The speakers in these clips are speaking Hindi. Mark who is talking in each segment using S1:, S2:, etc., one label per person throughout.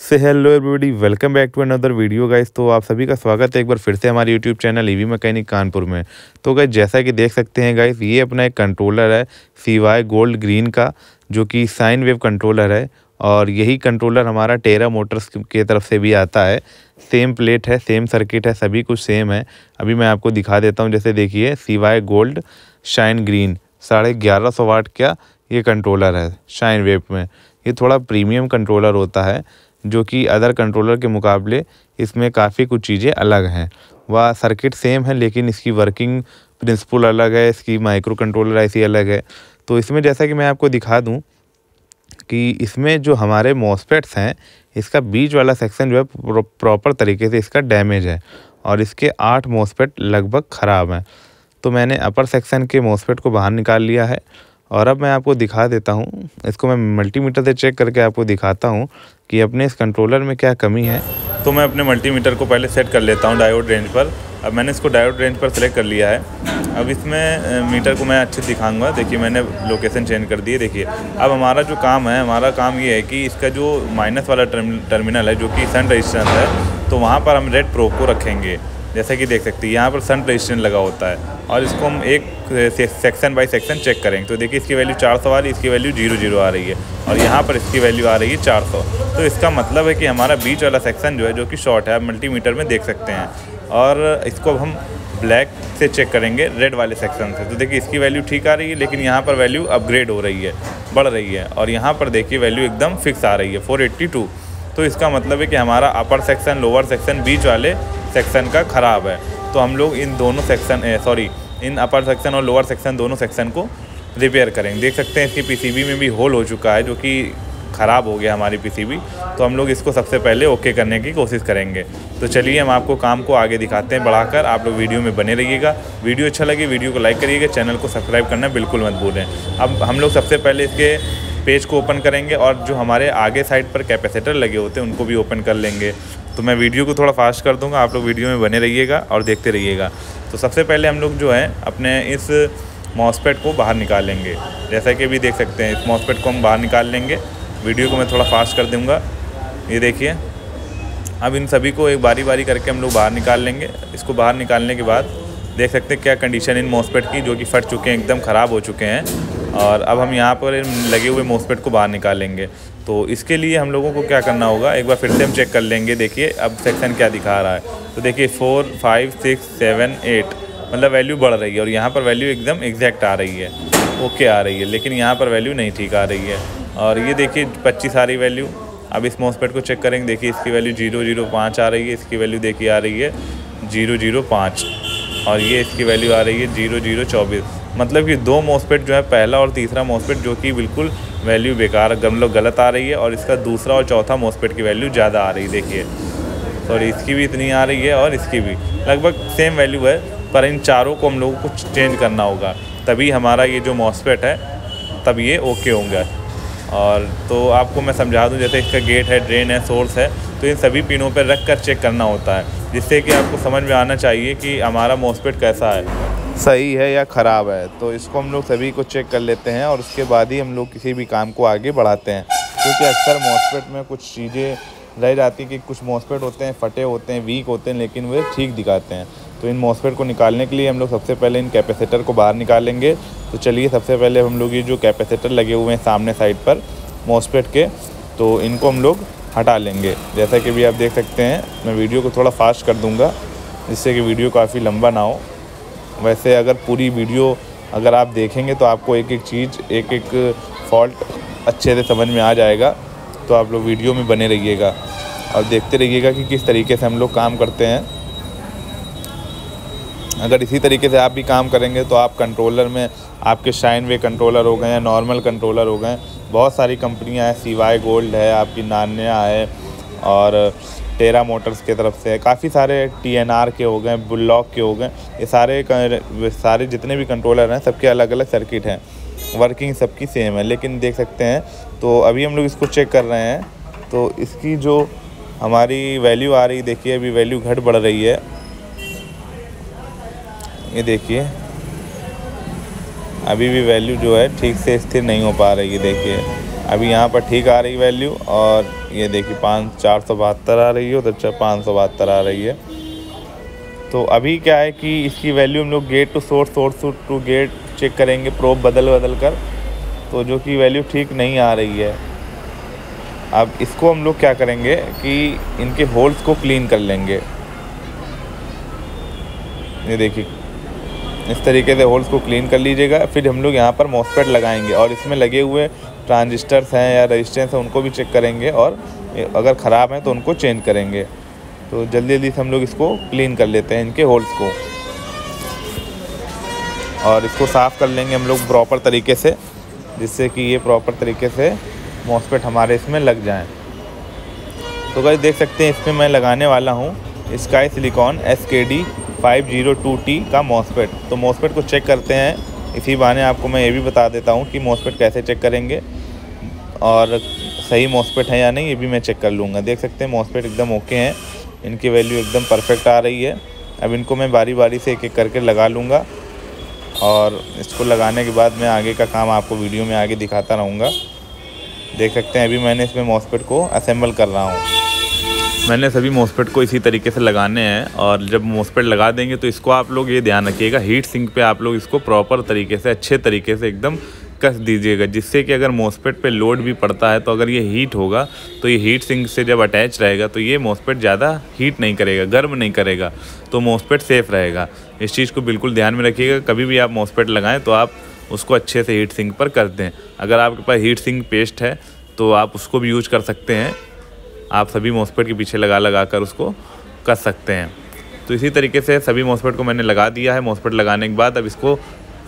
S1: Hello everybody, welcome back to another video guys. तो आप सभी का स्वागत है एक बार फिर से हमारे YouTube channel EV mechanic Kanpur में। तो गाइस जैसा कि देख सकते हैं गाइस, ये अपना एक कंट्रोलर है CY गोल्ड ग्रीन का, जो कि साइन वेव कंट्रोलर है। और यही कंट्रोलर हमारा टेरा मोटर्स की तरफ से भी आता है। सेम प्लेट है, सेम सर्किट है, सभी कुछ सेम है। अभी मैं आपको दिखा देता हूँ। जैसे देखिए, CY गोल्ड शाइन ग्रीन 1150 वाट का ये कंट्रोलर है शाइन वेव में। ये थोड़ा प्रीमियम कंट्रोलर होता है, जो कि अदर कंट्रोलर के मुकाबले इसमें काफ़ी कुछ चीज़ें अलग हैं। वह सर्किट सेम है, लेकिन इसकी वर्किंग प्रिंसिपल अलग है, इसकी माइक्रो कंट्रोलर ऐसी अलग है। तो इसमें जैसा कि मैं आपको दिखा दूं कि इसमें जो हमारे मॉसफेट्स हैं, इसका बीच वाला सेक्शन जो है प्रॉपर तरीके से इसका डैमेज है, और इसके 8 मॉसफेट लगभग ख़राब हैं। तो मैंने अपर सेक्शन के मॉसफेट को बाहर निकाल लिया है, और अब मैं आपको दिखा देता हूँ। इसको मैं मल्टीमीटर से चेक करके आपको दिखाता हूँ कि अपने इस कंट्रोलर में क्या कमी है। तो मैं अपने मल्टीमीटर को पहले सेट कर लेता हूँ डायोड रेंज पर। अब मैंने इसको डायोड रेंज पर सेलेक्ट कर लिया है। अब इसमें मीटर को मैं अच्छे से दिखाऊंगा। देखिए, मैंने लोकेशन चेंज कर दी है। देखिए, अब हमारा जो काम है, हमारा काम ये है कि इसका जो माइनस वाला टर्मिनल है, जो कि सन रेजिस्टेंस है, तो वहाँ पर हम रेड प्रोब को रखेंगे। जैसा कि देख सकते हैं, यहाँ पर सन रेजिस्टेंस लगा होता है, और इसको हम एक सेक्शन बाय सेक्शन चेक करेंगे। तो देखिए, इसकी वैल्यू 400 आ रही है, इसकी वैल्यू 00 आ रही है, और यहाँ पर इसकी वैल्यू आ रही है 400। तो इसका मतलब है कि हमारा बीच वाला सेक्शन जो है, जो कि शॉर्ट है, आप मल्टीमीटर में देख सकते हैं। और इसको अब हम ब्लैक से चेक करेंगे रेड वाले सेक्शन से। तो देखिए, इसकी वैल्यू ठीक आ रही है, लेकिन यहाँ पर वैल्यू अपग्रेड हो रही है, बढ़ रही है, और यहाँ पर देखिए वैल्यू एकदम फिक्स आ रही है 482। तो इसका मतलब है कि हमारा अपर सेक्शन, लोअर सेक्शन, बीच वाले सेक्शन का ख़राब है। तो हम लोग इन दोनों सेक्शन इन अपर सेक्शन और लोअर सेक्शन दोनों सेक्शन को रिपेयर करेंगे। देख सकते हैं इसकी पीसीबी में भी होल हो चुका है, जो कि ख़राब हो गया हमारी पीसीबी। तो हम लोग इसको सबसे पहले ओके करने की कोशिश करेंगे। तो चलिए, हम आपको काम को आगे दिखाते हैं बढ़ाकर। आप लोग वीडियो में बने रहिएगा। वीडियो अच्छा लगे वीडियो को लाइक करिएगा, चैनल को सब्सक्राइब करना बिल्कुल मत भूलें। अब हम लोग सबसे पहले इसके पेज को ओपन करेंगे, और जो हमारे आगे साइड पर कैपेसिटर लगे होते हैं उनको भी ओपन कर लेंगे। तो मैं वीडियो को थोड़ा फास्ट कर दूंगा, आप लोग वीडियो में बने रहिएगा और देखते रहिएगा। तो सबसे पहले हम लोग जो है अपने इस मॉसफेट को बाहर निकालेंगे। जैसा कि अभी देख सकते हैं, इस मॉसफेट को हम बाहर निकाल लेंगे। वीडियो को मैं थोड़ा फास्ट कर दूंगा। ये देखिए, अब इन सभी को एक बारी बारी करके हम लोग बाहर निकाल लेंगे। इसको बाहर निकालने के बाद देख सकते हैं क्या कंडीशन इन मॉसफेट की, जो कि फट चुके हैं, एकदम ख़राब हो चुके हैं। और अब हम यहाँ पर लगे हुए मॉसफेट को बाहर निकालेंगे। तो इसके लिए हम लोगों को क्या करना होगा, एक बार फिर से हम चेक कर लेंगे। देखिए, अब सेक्शन क्या दिखा रहा है। तो देखिए 4, 5, 6, 7, 8 मतलब वैल्यू बढ़ रही है, और यहाँ पर वैल्यू एकदम एग्जैक्ट आ रही है, ओके आ रही है। लेकिन यहाँ पर वैल्यू नहीं ठीक आ रही है। और ये देखिए 25 आ रही वैल्यू। अब इस मॉसफेट को चेक करेंगे। देखिए, इसकी वैल्यू 005 आ रही है, इसकी वैल्यू देखिए आ रही है 005, और ये इसकी वैल्यू आ रही है 0024। मतलब कि 2 मॉसफेट जो है, पहला और तीसरा मॉसफेट, जो कि बिल्कुल वैल्यू बेकार गलत आ रही है, और इसका दूसरा और चौथा मॉसफेट की वैल्यू ज़्यादा आ रही है। देखिए, सॉरी, इसकी भी इतनी आ रही है, और इसकी भी लगभग सेम वैल्यू है। पर इन चारों को हम लोगों को चेंज करना होगा, तभी हमारा ये जो मॉसफेट है, तब ये ओके होंगे। और तो आपको मैं समझा दूं, जैसे इसका गेट है, ड्रेन है, सोर्स है, तो इन सभी पिनों पर रख कर चेक करना होता है, जिससे कि आपको समझ में आना चाहिए कि हमारा मॉसफेट कैसा है, सही है या ख़राब है। तो इसको हम लोग सभी को चेक कर लेते हैं, और उसके बाद ही हम लोग किसी भी काम को आगे बढ़ाते हैं। क्योंकि अक्सर मॉसफेट में कुछ चीज़ें रह जाती कि कुछ मॉसफेट होते हैं फटे होते हैं, वीक होते हैं, लेकिन वे ठीक दिखाते हैं। तो इन मॉसफेट को निकालने के लिए हम लोग सबसे पहले इन कैपेसिटर को बाहर निकालेंगे। तो चलिए, सबसे पहले हम लोग ये जो कैपेसिटर लगे हुए हैं सामने साइड पर मॉसफेट के, तो इनको हम लोग हटा लेंगे। जैसा कि भी आप देख सकते हैं, मैं वीडियो को थोड़ा फास्ट कर दूँगा, जिससे कि वीडियो काफ़ी लंबा ना हो। वैसे अगर पूरी वीडियो अगर आप देखेंगे तो आपको एक एक चीज़, एक एक फॉल्ट अच्छे से समझ में आ जाएगा। तो आप लोग वीडियो में बने रहिएगा और देखते रहिएगा कि किस तरीके से हम लोग काम करते हैं। अगर इसी तरीके से आप भी काम करेंगे तो आप कंट्रोलर में, आपके शाइन वे कंट्रोलर हो गए हैं, नॉर्मल कंट्रोलर हो गए, बहुत सारी कंपनियां हैं, CY गोल्ड है, आपकी नान्या है, और टेरा मोटर्स की तरफ से काफ़ी सारे TNR के हो गए, बुलॉक के हो गए। ये सारे जितने भी कंट्रोलर हैं, सबके अलग अलग सर्किट हैं, वर्किंग सबकी सेम है। लेकिन देख सकते हैं, तो अभी हम लोग इसको चेक कर रहे हैं। तो इसकी जो हमारी वैल्यू आ रही, देखिए अभी वैल्यू घट बढ़ रही है। ये देखिए, अभी भी वैल्यू जो है ठीक से स्थिर नहीं हो पा रही है। देखिए, अभी यहाँ पर ठीक आ रही वैल्यू, और ये देखिए 472 आ रही है, उधर 572 आ रही है। तो अभी क्या है कि इसकी वैल्यू हम लोग gate to source, source to gate check करेंगे प्रोब बदल कर, तो जो कि वैल्यू ठीक नहीं आ रही है। अब इसको हम लोग क्या करेंगे कि इनके होल्स को क्लीन कर लेंगे। ये देखिए इस तरीके से होल्स को क्लीन कर लीजिएगा। फिर हम लोग यहाँ पर मॉसफेट लगाएंगे और इसमें लगे हुए ट्रांजिस्टर्स हैं या रेजिस्टेंस हैं उनको भी चेक करेंगे, और अगर ख़राब हैं तो उनको चेंज करेंगे। तो जल्दी जल्दी से हम लोग इसको क्लीन कर लेते हैं, इनके होल्स को, और इसको साफ़ कर लेंगे हम लोग प्रॉपर तरीके से, जिससे कि ये प्रॉपर तरीके से मॉसफेट हमारे इसमें लग जाएं। तो गाइस देख सकते हैं इसमें मैं लगाने वाला हूँ स्काई सिलिकॉन SKD 502T का मॉसफेट। तो मॉसफेट को चेक करते हैं, इसी बहाने आपको मैं ये भी बता देता हूँ कि मॉसफेट कैसे चेक करेंगे और सही मॉसफेट है या नहीं, ये भी मैं चेक कर लूँगा। देख सकते हैं मॉसफेट एकदम ओके हैं, इनकी वैल्यू एकदम परफेक्ट आ रही है। अब इनको मैं बारी बारी से एक एक करके लगा लूँगा, और इसको लगाने के बाद मैं आगे का काम आपको वीडियो में आगे दिखाता रहूँगा। देख सकते हैं अभी मैंने इसमें मॉसफेट को असेंबल कर रहा हूँ। मैंने सभी मॉसफेट को इसी तरीके से लगाने हैं, और जब मॉसफेट लगा देंगे तो इसको आप लोग ये ध्यान रखिएगा, हीट सिंक पे आप लोग इसको प्रॉपर तरीके से अच्छे तरीके से एकदम कस दीजिएगा, जिससे कि अगर मॉसफेट पे लोड भी पड़ता है तो अगर ये हीट होगा तो ये हीट सिंक से जब अटैच रहेगा तो ये मॉसफेट ज़्यादा हीट नहीं करेगा, गर्म नहीं करेगा, तो मॉसफेट सेफ़ रहेगा। इस चीज़ को बिल्कुल ध्यान में रखिएगा। कभी भी आप मॉसफेट लगाएं तो आप उसको अच्छे से हीट सिंक पर कर दें। अगर आपके पास हीट सिंक पेस्ट है तो आप उसको भी यूज कर सकते हैं, आप सभी मॉसफेट के पीछे लगा कर उसको कर सकते हैं। तो इसी तरीके से सभी मॉसफेट को मैंने लगा दिया है। मॉसफेट लगाने के बाद अब इसको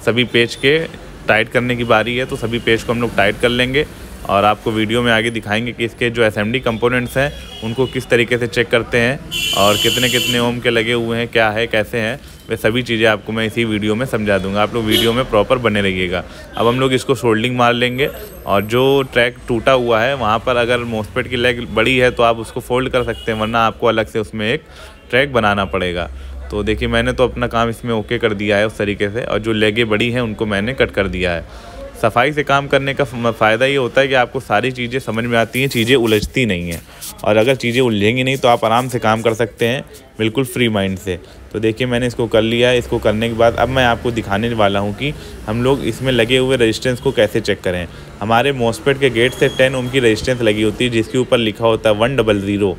S1: सभी पेच के टाइट करने की बारी है, तो सभी पेच को हम लोग टाइट कर लेंगे, और आपको वीडियो में आगे दिखाएंगे कि इसके जो असेंबली कंपोनेंट्स हैं उनको किस तरीके से चेक करते हैं और कितने कितने ओम के लगे हुए हैं, क्या है, कैसे हैं, वे सभी चीज़ें आपको मैं इसी वीडियो में समझा दूंगा। आप लोग वीडियो में प्रॉपर बने रहिएगा। अब हम लोग इसको सोल्डिंग मार लेंगे, और जो ट्रैक टूटा हुआ है वहाँ पर अगर मॉसफेट की लेग बड़ी है तो आप उसको फोल्ड कर सकते हैं, वरना आपको अलग से उसमें एक ट्रैक बनाना पड़ेगा। तो देखिए मैंने तो अपना काम इसमें ओके कर दिया है उस तरीके से, और जो लेगें बड़ी हैं उनको मैंने कट कर दिया है। सफाई से काम करने का फ़ायदा ये होता है कि आपको सारी चीज़ें समझ में आती हैं, चीज़ें उलझती नहीं हैं, और अगर चीज़ें उलझेंगी नहीं तो आप आराम से काम कर सकते हैं बिल्कुल फ्री माइंड से। तो देखिए मैंने इसको कर लिया है। इसको करने के बाद अब मैं आपको दिखाने वाला हूँ कि हम लोग इसमें लगे हुए रेजिस्टेंस को कैसे चेक करें। हमारे मॉसफेट के गेट से 10 ओम की रेजिस्टेंस लगी होती है, जिसके ऊपर लिखा होता है 100।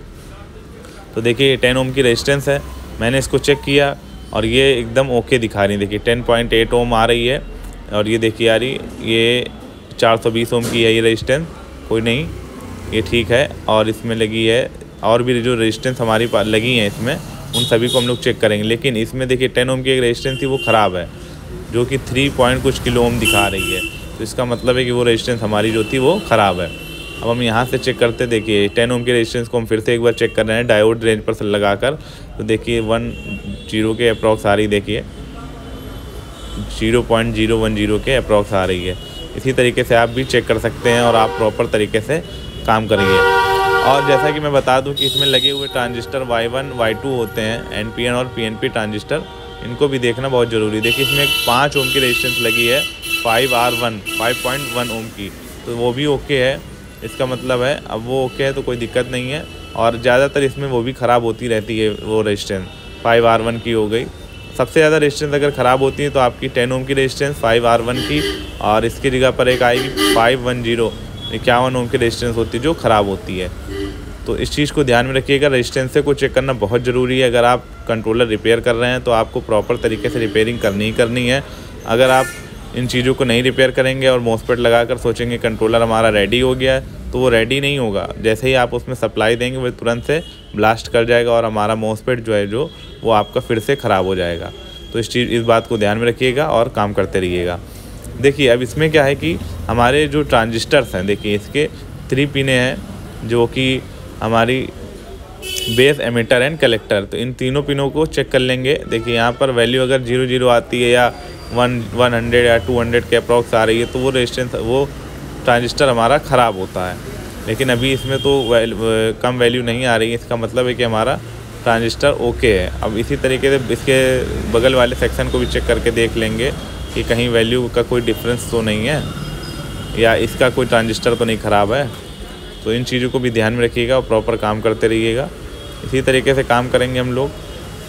S1: तो देखिए 10 ओम की रेजिस्टेंस है, मैंने इसको चेक किया और ये एकदम ओके दिखा रही है। देखिए 10.8 ओम आ रही है, और ये देखिए आ रही, ये 420 ओम की है ये रेजिस्टेंस, कोई नहीं, ये ठीक है। और इसमें लगी है और भी जो रेजिस्टेंस हमारी लगी हैं इसमें, उन सभी को हम लोग चेक करेंगे। लेकिन इसमें देखिए 10 ओम की एक रेजिस्टेंस थी वो ख़राब है, जो कि 3 पॉइंट कुछ किलो ओम दिखा रही है। तो इसका मतलब है कि वो रेजिस्टेंस हमारी जो थी वो ख़राब है। अब हम यहाँ से चेक करते, देखिए 10 ओम के रेजिस्टेंस को हम फिर से एक बार चेक कर रहे हैं डायोड रेंज पर लगा कर। तो देखिए 10 के अप्रॉक्स आ रही, देखिए 0.010 के अप्रॉक्स आ रही है। इसी तरीके से आप भी चेक कर सकते हैं, और आप प्रॉपर तरीके से काम करिए। और जैसा कि मैं बता दूं कि इसमें लगे हुए ट्रांजिस्टर Y1 Y2 होते हैं, NPN और PNP ट्रांजिस्टर, इनको भी देखना बहुत ज़रूरी है। देखिए इसमें 5 ओम की रेजिस्टेंस लगी है, 5.1 ओम की, तो वो भी ओके है। इसका मतलब है अब वो ओके है तो कोई दिक्कत नहीं है। और ज़्यादातर इसमें वो भी ख़राब होती रहती है, वो रेजिस्टेंस 5R1 की हो गई। सबसे ज़्यादा रेजिस्टेंस अगर ख़राब होती है तो आपकी 10 ओम की रेजिस्टेंस 5R1 की, और इसकी जगह पर एक आएगी 510 51 ओम की रेजिस्टेंस होती है जो ख़राब होती है। तो इस चीज़ को ध्यान में रखिएगा, रेजिस्टेंस को चेक करना बहुत ज़रूरी है। अगर आप कंट्रोलर रिपेयर कर रहे हैं तो आपको प्रॉपर तरीके से रिपेयरिंग करनी ही करनी है। अगर आप इन चीज़ों को नहीं रिपेयर करेंगे और मॉसफेट लगाकर सोचेंगे कंट्रोलर हमारा रेडी हो गया है, तो वो रेडी नहीं होगा। जैसे ही आप उसमें सप्लाई देंगे वो तुरंत से ब्लास्ट कर जाएगा, और हमारा मॉसफेट जो है जो वो आपका फिर से ख़राब हो जाएगा। तो इस बात को ध्यान में रखिएगा और काम करते रहिएगा। देखिए अब इसमें क्या है कि हमारे जो ट्रांजिस्टर्स हैं, देखिए इसके 3 पिने हैं जो कि हमारी बेस, एमिटर एंड कलेक्टर। तो इन तीनों पिनों को चेक कर लेंगे। देखिए यहाँ पर वैल्यू अगर 00 आती है या 100 या 200 के अप्रॉक्स आ रही है तो वो रेजिस्टेंस, वो ट्रांजिस्टर हमारा ख़राब होता है। लेकिन अभी इसमें तो कम वैल्यू नहीं आ रही है, इसका मतलब है कि हमारा ट्रांजिस्टर ओके है। अब इसी तरीके से इसके बगल वाले सेक्शन को भी चेक करके देख लेंगे कि कहीं वैल्यू का कोई डिफरेंस तो नहीं है, या इसका कोई ट्रांजिस्टर तो नहीं ख़राब है। तो इन चीज़ों को भी ध्यान में रखिएगा और प्रॉपर काम करते रहिएगा। इसी तरीके से काम करेंगे हम लोग।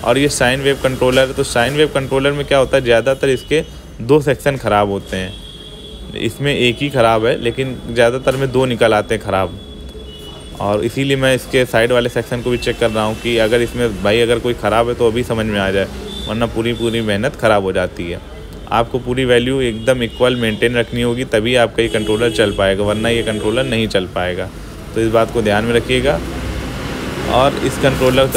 S1: और ये साइन वेव कंट्रोलर, तो साइन वेव कंट्रोलर में क्या होता है, ज़्यादातर इसके 2 सेक्शन ख़राब होते हैं। इसमें एक ही ख़राब है, लेकिन ज़्यादातर में 2 निकल आते हैं ख़राब। और इसीलिए मैं इसके साइड वाले सेक्शन को भी चेक कर रहा हूँ कि अगर इसमें भाई अगर कोई ख़राब है तो अभी समझ में आ जाए, वरना पूरी मेहनत ख़राब हो जाती है। आपको पूरी वैल्यू एकदम इक्वल मेंटेन रखनी होगी, तभी आपका ये कंट्रोलर चल पाएगा, वरना ये कंट्रोलर नहीं चल पाएगा। तो इस बात को ध्यान में रखिएगा। और इस कंट्रोलर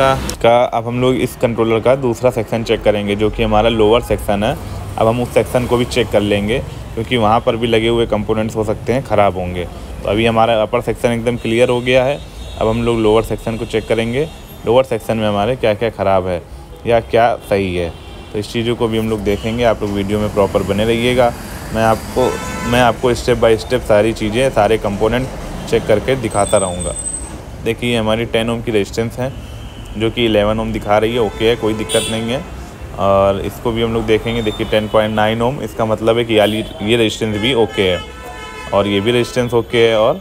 S1: का अब हम लोग इस कंट्रोलर का दूसरा सेक्शन चेक करेंगे, जो कि हमारा लोअर सेक्शन है। अब हम उस सेक्शन को भी चेक कर लेंगे, क्योंकि वहाँ पर भी लगे हुए कंपोनेंट्स हो सकते हैं ख़राब होंगे। तो अभी हमारा अपर सेक्शन एकदम क्लियर हो गया है। अब हम लोग लोअर सेक्शन को चेक करेंगे, लोअर सेक्शन में हमारे क्या क्या ख़राब है या क्या सही है। तो इस चीज़ों को भी हम लोग देखेंगे। आप लोग वीडियो में प्रॉपर बने रहिएगा। मैं आपको स्टेप बाय स्टेप सारी चीज़ें, सारे कंपोनेंट चेक करके दिखाता रहूँगा। देखिए हमारी 10 ओम की रेजिस्टेंस है, जो कि 11 ओम दिखा रही है। ओके है, कोई दिक्कत नहीं है। और इसको भी हम लोग देखेंगे। देखिए 10.9 ओम, इसका मतलब है कि ये रेजिस्टेंस भी ओके है, और ये भी रेजिस्टेंस ओके है, और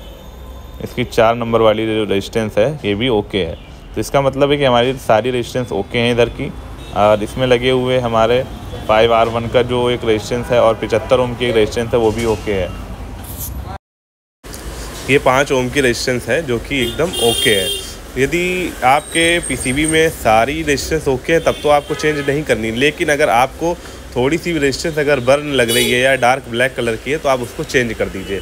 S1: इसकी 4 नंबर वाली जो रेजिस्टेंस है ये भी ओके है। तो इसका मतलब है कि हमारी सारी रेजिस्टेंस ओके हैं इधर की। और इसमें लगे हुए हमारे 5R1 का जो एक रेजिस्टेंस है और 75 ओम की एक रेजिस्टेंस है, वो भी ओके है। ये 5 ओम की रेजिस्टेंस है, जो कि एकदम ओके है। यदि आपके पीसीबी में सारी रेजिस्टेंस ओके है, तब तो आपको चेंज नहीं करनी। लेकिन अगर आपको थोड़ी सी भी रेजिस्टेंस अगर बर्न लग रही है या डार्क ब्लैक कलर की है, तो आप उसको चेंज कर दीजिए।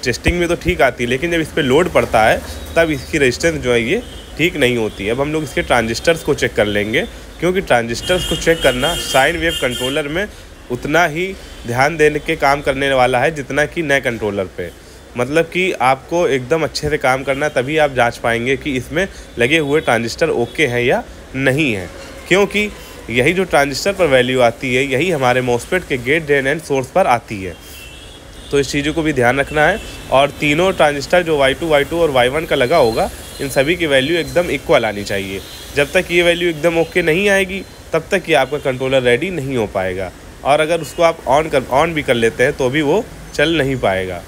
S1: टेस्टिंग में तो ठीक आती है, लेकिन जब इस पर लोड पड़ता है तब इसकी रेजिस्टेंस जो है ये ठीक नहीं होती है। अब हम लोग इसके ट्रांजिस्टर्स को चेक कर लेंगे, क्योंकि ट्रांजिस्टर्स को चेक करना साइन वेव कंट्रोलर में उतना ही ध्यान देने के काम करने वाला है जितना कि नए कंट्रोलर पे। मतलब कि आपको एकदम अच्छे से काम करना, तभी आप जांच पाएंगे कि इसमें लगे हुए ट्रांजिस्टर ओके हैं या नहीं है। क्योंकि यही जो ट्रांजिस्टर पर वैल्यू आती है, यही हमारे मॉसफेट के गेट, ड्रेन एंड सोर्स पर आती है। तो इस चीज़ों को भी ध्यान रखना है। और तीनों ट्रांजिस्टर जो Y2 और Y1 का लगा होगा, इन सभी की वैल्यू एकदम इक्वल आनी चाहिए। जब तक ये वैल्यू एकदम ओके नहीं आएगी, तब तक ये आपका कंट्रोलर रेडी नहीं हो पाएगा। और अगर उसको आप ऑन भी कर लेते हैं तो भी वो चल नहीं पाएगा।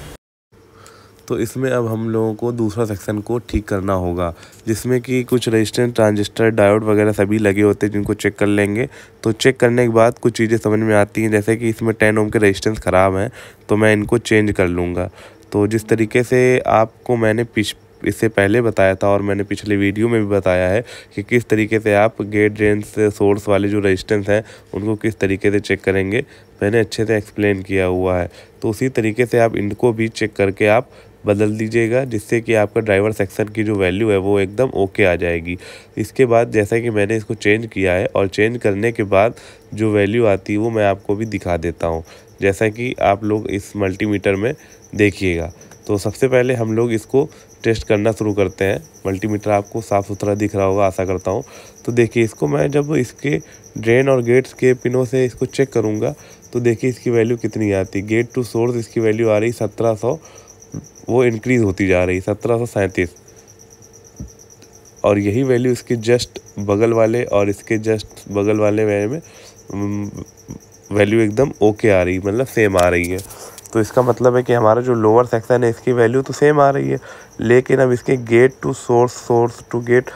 S2: तो इसमें अब हम लोगों को दूसरा सेक्शन को ठीक करना होगा, जिसमें कि कुछ रेजिस्टेंस, ट्रांजिस्टर, डायोड वगैरह सभी लगे होते हैं, जिनको चेक कर लेंगे। तो चेक करने के बाद कुछ चीज़ें समझ में आती हैं, जैसे कि इसमें 10 ओम के रेजिस्टेंस ख़राब हैं, तो मैं इनको चेंज कर लूँगा। तो जिस तरीके से आपको मैंने इससे पहले बताया था, और मैंने पिछले वीडियो में भी बताया है कि किस तरीके से आप गेट, ड्रेन, सोर्स वाले जो रेजिस्टेंस हैं उनको किस तरीके से चेक करेंगे, मैंने अच्छे से एक्सप्लेन किया हुआ है। तो उसी तरीके से आप इनको भी चेक करके आप बदल दीजिएगा, जिससे कि आपका ड्राइवर सेक्शन की जो वैल्यू है वो एकदम ओके आ जाएगी। इसके बाद जैसा कि मैंने इसको चेंज किया है, और चेंज करने के बाद जो वैल्यू आती है वो मैं आपको भी दिखा देता हूँ, जैसा कि आप लोग इस मल्टीमीटर में देखिएगा। तो सबसे पहले हम लोग इसको टेस्ट करना शुरू करते हैं। मल्टीमीटर आपको साफ़ सुथरा दिख रहा होगा, आशा करता हूँ। तो देखिए, इसको मैं जब इसके ड्रेन और गेट्स के पिनों से इसको चेक करूँगा, तो देखिए इसकी वैल्यू कितनी आती है। गेट टू सोर्स इसकी वैल्यू आ रही 1700, वो इंक्रीज़ होती जा रही 1737, और यही वैल्यू इसके जस्ट बगल वाले और इसके जस्ट बगल वाले में वैल्यू एकदम ओके आ रही, मतलब सेम आ रही है। तो इसका मतलब है कि हमारा जो लोअर सेक्शन है इसकी वैल्यू तो सेम आ रही है, लेकिन अब इसके gate to source, source to gate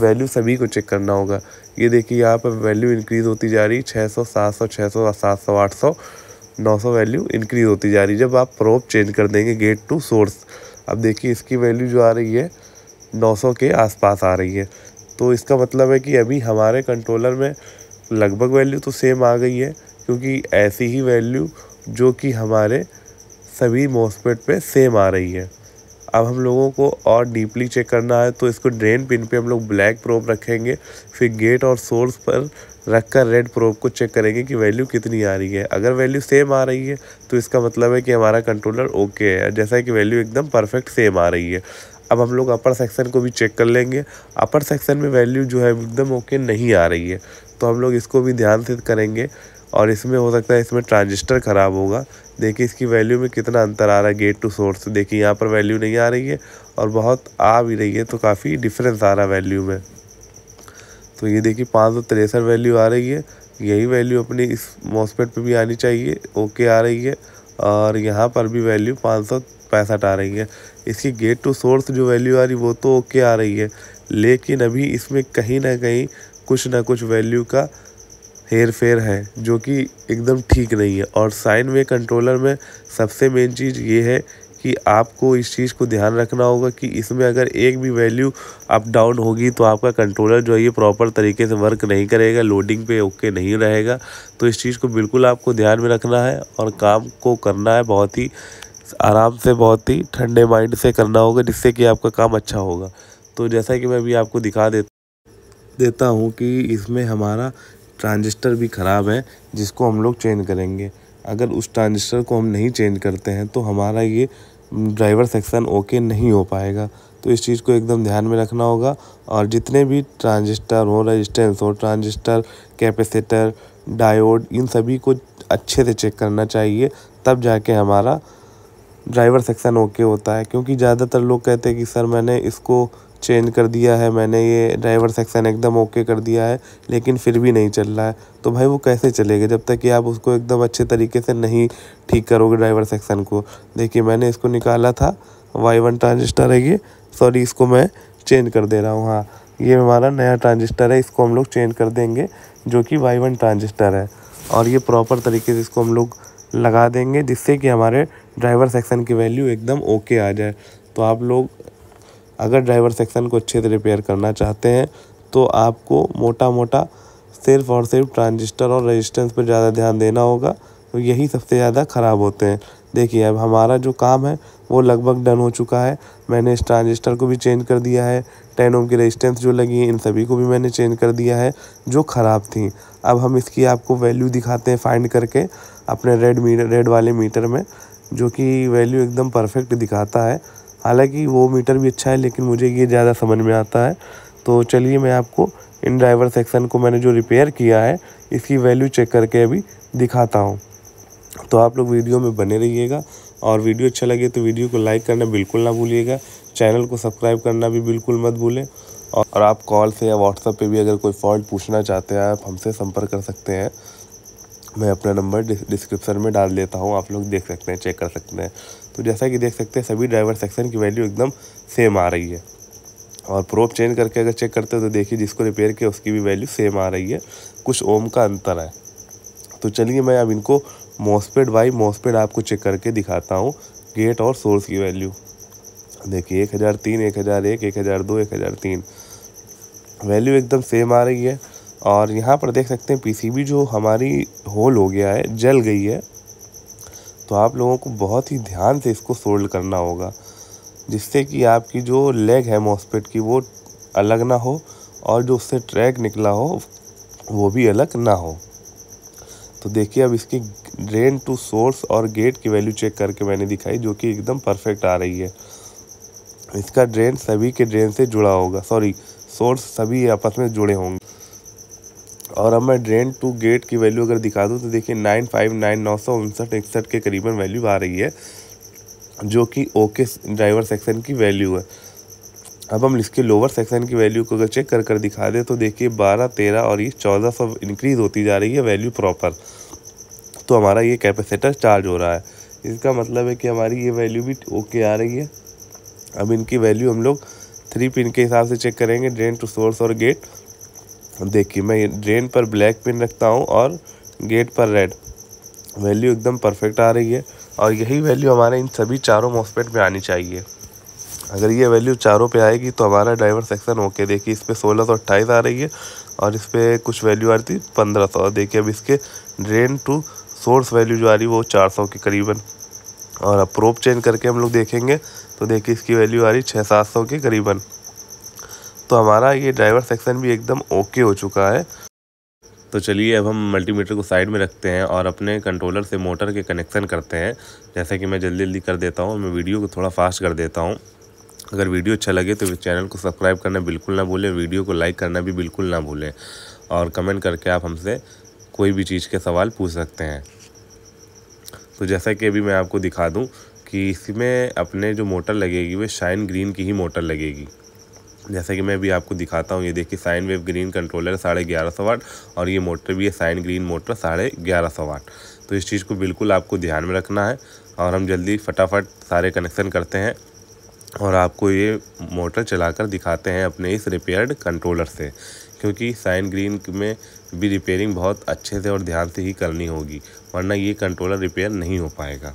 S2: value सभी को चेक करना होगा। ये देखिए यहाँ पर वैल्यू इंक्रीज़ होती जा रही, 600, 700, 600, 700, 800, 900 वैल्यू इंक्रीज़ होती जा रही जब आप प्रोब चेंज कर देंगे गेट टू सोर्स। अब देखिए इसकी वैल्यू जो आ रही है 900 के आसपास आ रही है। तो इसका मतलब है कि अभी हमारे कंट्रोलर में लगभग वैल्यू तो सेम आ गई है, क्योंकि ऐसी ही वैल्यू जो कि हमारे सभी मॉसफेट पे सेम आ रही है। अब हम लोगों को और डीपली चेक करना है, तो इसको ड्रेन पिन पे हम लोग ब्लैक प्रोब रखेंगे, फिर गेट और सोर्स पर रखकर रेड प्रोब को चेक करेंगे कि वैल्यू कितनी आ रही है। अगर वैल्यू सेम आ रही है तो इसका मतलब है कि हमारा कंट्रोलर ओके है, जैसा कि वैल्यू एकदम परफेक्ट सेम आ रही है। अब हम लोग अपर सेक्शन को भी चेक कर लेंगे। अपर सेक्शन में वैल्यू जो है एकदम ओके नहीं आ रही है, तो हम लोग इसको भी ध्यान से करेंगे। और इसमें हो सकता है इसमें ट्रांजिस्टर ख़राब होगा। देखिए इसकी वैल्यू में कितना अंतर आ रहा है गेट टू सोर्स। देखिए यहाँ पर वैल्यू नहीं आ रही है और बहुत आ भी रही है, तो काफ़ी डिफरेंस आ रहा है वैल्यू में। तो ये देखिए 563 वैल्यू आ रही है, यही वैल्यू अपनी इस मॉसफेट पे भी आनी चाहिए, ओके आ रही है। और यहाँ पर भी वैल्यू 565 आ रही है। इसकी गेट टू सोर्स जो वैल्यू आ रही वो तो ओके आ रही है, लेकिन अभी इसमें कहीं ना कहीं कुछ ना कुछ वैल्यू का हेर फेर है जो कि एकदम ठीक नहीं है। और साइन वेव कंट्रोलर में सबसे मेन चीज़ ये है कि आपको इस चीज़ को ध्यान रखना होगा कि इसमें अगर एक भी वैल्यू अप डाउन होगी तो आपका कंट्रोलर जो है ये प्रॉपर तरीके से वर्क नहीं करेगा, लोडिंग पे ओके नहीं रहेगा। तो इस चीज़ को बिल्कुल आपको ध्यान में रखना है और काम को करना है बहुत ही आराम से, बहुत ही ठंडे माइंड से करना होगा, जिससे कि आपका काम अच्छा होगा। तो जैसा कि मैं अभी आपको दिखा देता हूँ कि इसमें हमारा ट्रांजिस्टर भी ख़राब है जिसको हम लोग चेंज करेंगे। अगर उस ट्रांजिस्टर को हम नहीं चेंज करते हैं तो हमारा ये ड्राइवर सेक्शन ओके नहीं हो पाएगा। तो इस चीज़ को एकदम ध्यान में रखना होगा। और जितने भी ट्रांजिस्टर हो, रेजिस्टेंस हो, ट्रांजिस्टर, कैपेसिटर, डायोड, इन सभी को अच्छे से चेक करना चाहिए, तब जाके हमारा ड्राइवर सेक्शन ओके होता है। क्योंकि ज़्यादातर लोग कहते हैं कि सर मैंने इसको चेंज कर दिया है, मैंने ये ड्राइवर सेक्शन एकदम ओके कर दिया है, लेकिन फिर भी नहीं चल रहा है। तो भाई वो कैसे चलेगा जब तक कि आप उसको एकदम अच्छे तरीके से नहीं ठीक करोगे ड्राइवर सेक्शन को। देखिए मैंने इसको निकाला था, Y1 ट्रांजिस्टर है ये, सॉरी इसको मैं चेंज कर दे रहा हूँ। हाँ, ये हमारा नया ट्रांजिस्टर है, इसको हम लोग चेंज कर देंगे जो कि Y1 ट्रांजिस्टर है। और ये प्रॉपर तरीके से इसको हम लोग लगा देंगे जिससे कि हमारे ड्राइवर सेक्शन की वैल्यू एकदम ओके आ जाए। तो आप लोग अगर ड्राइवर सेक्शन को अच्छे से रिपेयर करना चाहते हैं तो आपको मोटा मोटा सिर्फ और सिर्फ ट्रांजिस्टर और रेजिस्टेंस पर ज़्यादा ध्यान देना होगा, तो यही सबसे ज़्यादा ख़राब होते हैं। देखिए अब हमारा जो काम है वो लगभग डन हो चुका है। मैंने इस ट्रांजिस्टर को भी चेंज कर दिया है, 10 ओम की रेजिस्टेंस जो लगी है इन सभी को भी मैंने चेंज कर दिया है जो ख़राब थी। अब हम इसकी आपको वैल्यू दिखाते हैं फाइंड करके अपने रेड वाले मीटर में, जो कि वैल्यू एकदम परफेक्ट दिखाता है। हालांकि वो मीटर भी अच्छा है लेकिन मुझे ये ज़्यादा समझ में आता है। तो चलिए मैं आपको इन ड्राइवर सेक्शन को मैंने जो रिपेयर किया है इसकी वैल्यू चेक करके अभी दिखाता हूँ। तो आप लोग वीडियो में बने रहिएगा, और वीडियो अच्छा लगे तो वीडियो को लाइक करना बिल्कुल ना भूलिएगा, चैनल को सब्सक्राइब करना भी बिल्कुल मत भूलें। और आप कॉल से या व्हाट्सएप पे भी अगर कोई फॉल्ट पूछना चाहते हैं आप हमसे संपर्क कर सकते हैं। मैं अपना नंबर डिस्क्रिप्शन में डाल देता हूँ, आप लोग देख सकते हैं, चेक कर सकते हैं। तो जैसा कि देख सकते हैं सभी ड्राइवर सेक्शन की वैल्यू एकदम सेम आ रही है। और प्रोब चेंज करके अगर चेक करते हैं तो देखिए जिसको रिपेयर किया उसकी भी वैल्यू सेम आ रही है, कुछ ओम का अंतर है। तो चलिए मैं अब इनको मॉसफेट बाई मॉसफेट आपको चेक करके दिखाता हूँ गेट और सोर्स की वैल्यू। देखिए 1003, 1001, 1002, 1003 वैल्यू एकदम सेम आ रही है। और यहाँ पर देख सकते हैं पीसीबी जो हमारी होल हो गया है, जल गई है। तो आप लोगों को बहुत ही ध्यान से इसको सोल्ड करना होगा जिससे कि आपकी जो लेग है मॉसफेट की वो अलग ना हो, और जो उससे ट्रैक निकला हो वो भी अलग ना हो। तो देखिए अब इसकी ड्रेन टू सोर्स और गेट की वैल्यू चेक करके मैंने दिखाई जो कि एकदम परफेक्ट आ रही है। इसका ड्रेन सभी के ड्रेन से जुड़ा होगा, सॉरी सोर्स सभी आपस में जुड़े होंगे। और अब मैं ड्रेन टू गेट की वैल्यू अगर दिखा दूँ तो देखिए 959 के करीबन वैल्यू आ रही है जो कि ओके ड्राइवर सेक्शन की वैल्यू है। अब हम इसके लोअर सेक्शन की वैल्यू को अगर चेक कर दिखा दे तो देखिए 12, 13 और ये 1400 इंक्रीज़ होती जा रही है वैल्यू प्रॉपर। तो हमारा ये कैपेसिटर चार्ज हो रहा है, इसका मतलब है कि हमारी ये वैल्यू भी ओके आ रही है। अब इनकी वैल्यू हम लोग 3 पिन के हिसाब से चेक करेंगे, ड्रेन टू सोर्स और गेट। देखिए मैं ड्रेन पर ब्लैक पिन रखता हूँ और गेट पर रेड, वैल्यू एकदम परफेक्ट आ रही है। और यही वैल्यू हमारे इन सभी चारों मॉसफेट में आनी चाहिए। अगर ये वैल्यू चारों पे आएगी तो हमारा ड्राइवर सेक्शन ओके। देखिए इस पर 1628 आ रही है और इस पर कुछ वैल्यू आ रही थी 1500। देखिए अब इसके ड्रेन टू सोर्स वैल्यू जो आ रही है वो 400 के करीबन। और अब प्रोब चेंज करके हम लोग देखेंगे तो देखिए इसकी वैल्यू आ रही 600-700 के करीबन। तो हमारा ये ड्राइवर सेक्शन भी एकदम ओके हो चुका है। तो चलिए अब हम मल्टीमीटर को साइड में रखते हैं और अपने कंट्रोलर से मोटर के कनेक्शन करते हैं। जैसा कि मैं जल्दी जल्दी कर देता हूँ, मैं वीडियो को थोड़ा फास्ट कर देता हूँ। अगर वीडियो अच्छा लगे तो चैनल को सब्सक्राइब करना बिल्कुल ना भूलें, वीडियो को लाइक करना भी बिल्कुल ना भूलें, और कमेंट करके आप हमसे कोई भी चीज़ के सवाल पूछ सकते हैं। तो जैसा कि अभी मैं आपको दिखा दूं कि इसमें अपने जो मोटर लगेगी वो शाइन ग्रीन की ही मोटर लगेगी। जैसा कि मैं भी आपको दिखाता हूँ, ये देखिए साइन वेव ग्रीन कंट्रोलर 1150 वाट, और ये मोटर भी है साइन ग्रीन मोटर 1150 वाट। तो इस चीज़ को बिल्कुल आपको ध्यान में रखना है। और हम जल्दी फटाफट सारे कनेक्शन करते हैं और आपको ये मोटर चलाकर दिखाते हैं अपने इस रिपेयर्ड कंट्रोलर से, क्योंकि साइन ग्रीन में भी रिपेयरिंग बहुत अच्छे से और ध्यान से ही करनी होगी, वरना ये कंट्रोलर रिपेयर नहीं हो पाएगा।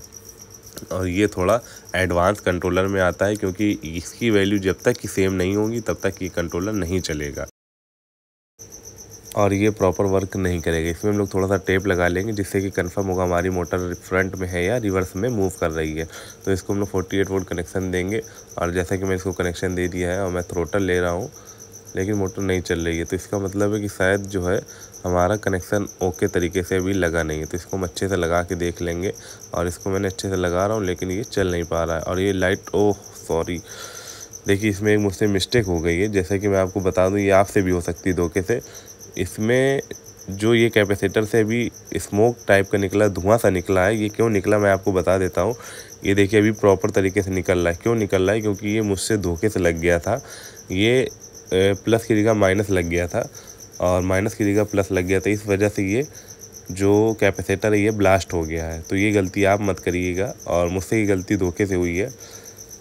S2: और ये थोड़ा एडवांस कंट्रोलर में आता है, क्योंकि इसकी वैल्यू जब तक कि सेम नहीं होगी तब तक ये कंट्रोलर नहीं चलेगा और ये प्रॉपर वर्क नहीं करेगा। इसमें हम लोग थोड़ा सा टेप लगा लेंगे, जिससे कि कंफर्म होगा हमारी मोटर फ्रंट में है या रिवर्स में मूव कर रही है। तो इसको हम लोग 48 वोल्ट कनेक्शन देंगे, और जैसा कि मैं इसको कनेक्शन दे दिया है और मैं थ्रोटल ले रहा हूँ, लेकिन मोटर नहीं चल रही है। तो इसका मतलब है कि शायद जो है हमारा कनेक्शन ओके तरीके से अभी लगा नहीं है। तो इसको हम अच्छे से लगा के देख लेंगे, और इसको मैंने अच्छे से लगा रहा हूँ, लेकिन ये चल नहीं पा रहा है। और ये लाइट, ओह सॉरी, देखिए इसमें एक मुझसे मिस्टेक हो गई है। जैसा कि मैं आपको बता दूँ, ये आपसे भी हो सकती है धोखे से। इसमें जो ये कैपेसिटर से अभी स्मोक टाइप का निकला, धुआं सा निकला है, ये क्यों निकला मैं आपको बता देता हूँ। ये देखिए अभी प्रॉपर तरीके से निकल रहा है। क्यों निकल रहा है? क्योंकि ये मुझसे धोखे से लग गया था। ये प्लस की जगह माइनस लग गया था, और माइनस की जगह प्लस लग गया था। इस वजह से ये जो कैपेसिटर है ये ब्लास्ट हो गया है। तो ये गलती आप मत करिएगा, और मुझसे ये गलती धोखे से हुई है।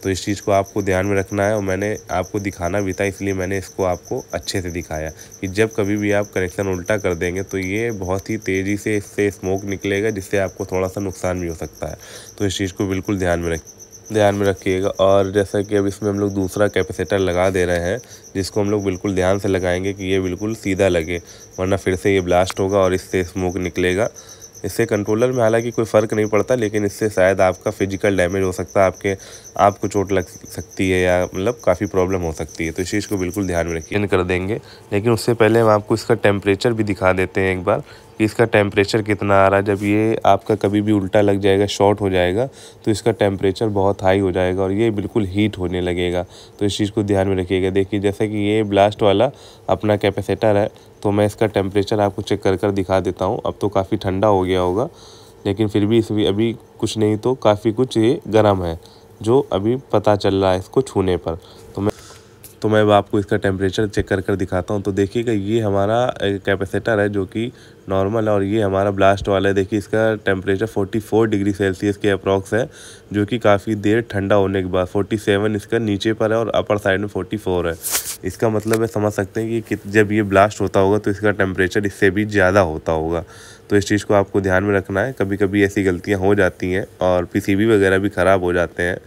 S2: तो इस चीज़ को आपको ध्यान में रखना है, और मैंने आपको दिखाना भी था, इसलिए मैंने इसको आपको अच्छे से दिखाया कि जब कभी भी आप कनेक्शन उल्टा कर देंगे तो ये बहुत ही तेज़ी से इससे स्मोक निकलेगा, जिससे आपको थोड़ा सा नुकसान भी हो सकता है। तो इस चीज़ को बिल्कुल ध्यान में रखिएगा। और जैसा कि अब इसमें हम लोग दूसरा कैपेसिटर लगा दे रहे हैं, जिसको हम लोग बिल्कुल ध्यान से लगाएंगे कि ये बिल्कुल सीधा लगे, वरना फिर से ये ब्लास्ट होगा और इससे स्मोक निकलेगा। इससे कंट्रोलर में हालांकि कोई फ़र्क नहीं पड़ता, लेकिन इससे शायद आपका फिजिकल डैमेज हो सकता है, आपको चोट लग सकती है, या मतलब काफ़ी प्रॉब्लम हो सकती है। तो इस चीज़ को बिल्कुल ध्यान में रखिए। कर देंगे, लेकिन उससे पहले हम आपको इसका टेम्परेचर भी दिखा देते हैं एक बार कि इसका टेम्परेचर कितना आ रहा है। जब ये आपका कभी भी उल्टा लग जाएगा, शॉर्ट हो जाएगा, तो इसका टेम्परेचर बहुत हाई हो जाएगा और ये बिल्कुल हीट होने लगेगा। तो इस चीज़ को ध्यान में रखिएगा। देखिए जैसे कि ये ब्लास्ट वाला अपना कैपेसिटर है, तो मैं इसका टेम्परेचर आपको चेक कर दिखा देता हूँ। अब तो काफ़ी ठंडा हो गया होगा, लेकिन फिर भी इसमें अभी कुछ नहीं तो काफ़ी कुछ ये गर्म है, जो अभी पता चल रहा है इसको छूने पर। तो मैं अब आपको इसका टेम्परेचर चेक कर दिखाता हूँ। तो देखिएगा ये हमारा कैपेसिटर है जो कि नॉर्मल है, और ये हमारा ब्लास्ट वाला है। देखिए इसका टेम्परेचर 44 डिग्री सेल्सियस के अप्रॉक्स है, जो कि काफ़ी देर ठंडा होने के बाद 47 इसका नीचे पर है, और अपर साइड में 44 है। इसका मतलब है, समझ सकते हैं कि जब ये ब्लास्ट होता होगा तो इसका टेम्परेचर इससे भी ज़्यादा होता होगा। तो इस चीज़ को आपको ध्यान में रखना है। कभी कभी ऐसी गलतियाँ हो जाती हैं, और पीसीबी वगैरह भी ख़राब हो जाते हैं,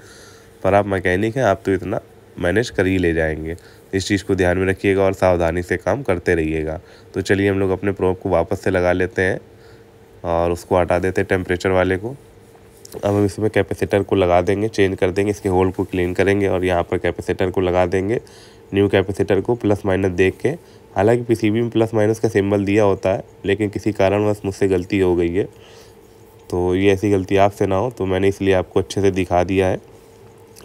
S2: पर आप मैकेनिक हैं, आप तो इतना मैनेज कर ही ले जाएंगे। इस चीज़ को ध्यान में रखिएगा और सावधानी से काम करते रहिएगा। तो चलिए हम लोग अपने प्रोब को वापस से लगा लेते हैं, और उसको हटा देते हैं टेम्परेचर वाले को। अब हम इसमें कैपेसिटर को लगा देंगे, चेंज कर देंगे, इसके होल को क्लीन करेंगे, और यहाँ पर कैपेसिटर को लगा देंगे। न्यू कैपेसिटर को प्लस माइनस देख के, हालांकि पीसीबी में प्लस माइनस का सिंबल दिया होता है, लेकिन किसी कारणवश मुझसे गलती हो गई है। तो ये ऐसी गलती आपसे ना हो, तो मैंने इसलिए आपको अच्छे से दिखा दिया है।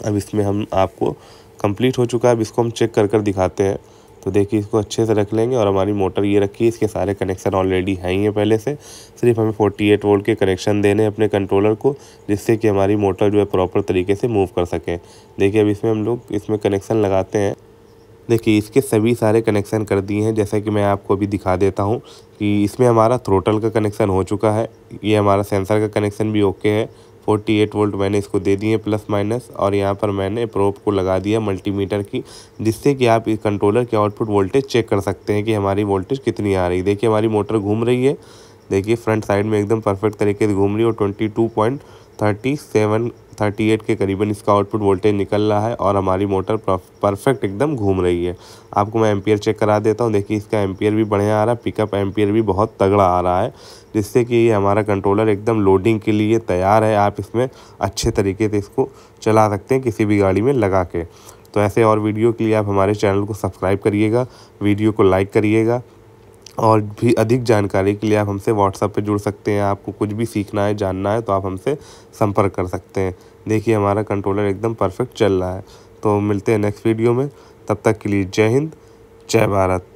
S2: अब इसमें हम आपको कंप्लीट हो चुका है। अब इसको हम चेक कर दिखाते हैं। तो देखिए इसको अच्छे से रख लेंगे, और हमारी मोटर ये रखी है, इसके सारे कनेक्शन ऑलरेडी हैं ही हैं पहले से। सिर्फ हमें 48 वोल्ट के कनेक्शन देने हैं अपने कंट्रोलर को, जिससे कि हमारी मोटर जो है प्रॉपर तरीके से मूव कर सकें। देखिए अब इसमें हम लोग इसमें कनेक्शन लगाते हैं। देखिए इसके सभी सारे कनेक्शन कर दिए हैं, जैसा कि मैं आपको अभी दिखा देता हूँ कि इसमें हमारा थ्रोटल का कनेक्शन हो चुका है। ये हमारा सेंसर का कनेक्शन भी ओके है। 48 वोल्ट मैंने इसको दे दिए प्लस माइनस, और यहाँ पर मैंने प्रोब को लगा दिया मल्टीमीटर की, जिससे कि आप इस कंट्रोलर के आउटपुट वोल्टेज चेक कर सकते हैं कि हमारी वोल्टेज कितनी आ रही है। देखिए हमारी मोटर घूम रही है, देखिए फ्रंट साइड में एकदम परफेक्ट तरीके से घूम रही है, और 22.38 के करीबन इसका आउटपुट वोल्टेज निकल रहा है, और हमारी मोटर परफेक्ट एकदम घूम रही है। आपको मैं एम्पियर चेक करा देता हूँ। देखिए इसका एम्पियर भी बढ़िया आ रहा है, पिकअप एम्पियर भी बहुत तगड़ा आ रहा है, जिससे कि ये हमारा कंट्रोलर एकदम लोडिंग के लिए तैयार है। आप इसमें अच्छे तरीके से इसको चला सकते हैं किसी भी गाड़ी में लगा के। तो ऐसे और वीडियो के लिए आप हमारे चैनल को सब्सक्राइब करिएगा, वीडियो को लाइक करिएगा, और भी अधिक जानकारी के लिए आप हमसे व्हाट्सएप पे जुड़ सकते हैं। आपको कुछ भी सीखना है, जानना है, तो आप हमसे संपर्क कर सकते हैं। देखिए हमारा कंट्रोलर एकदम परफेक्ट चल रहा है। तो मिलते हैं नेक्स्ट वीडियो में, तब तक के लिए जय हिंद, जय भारत।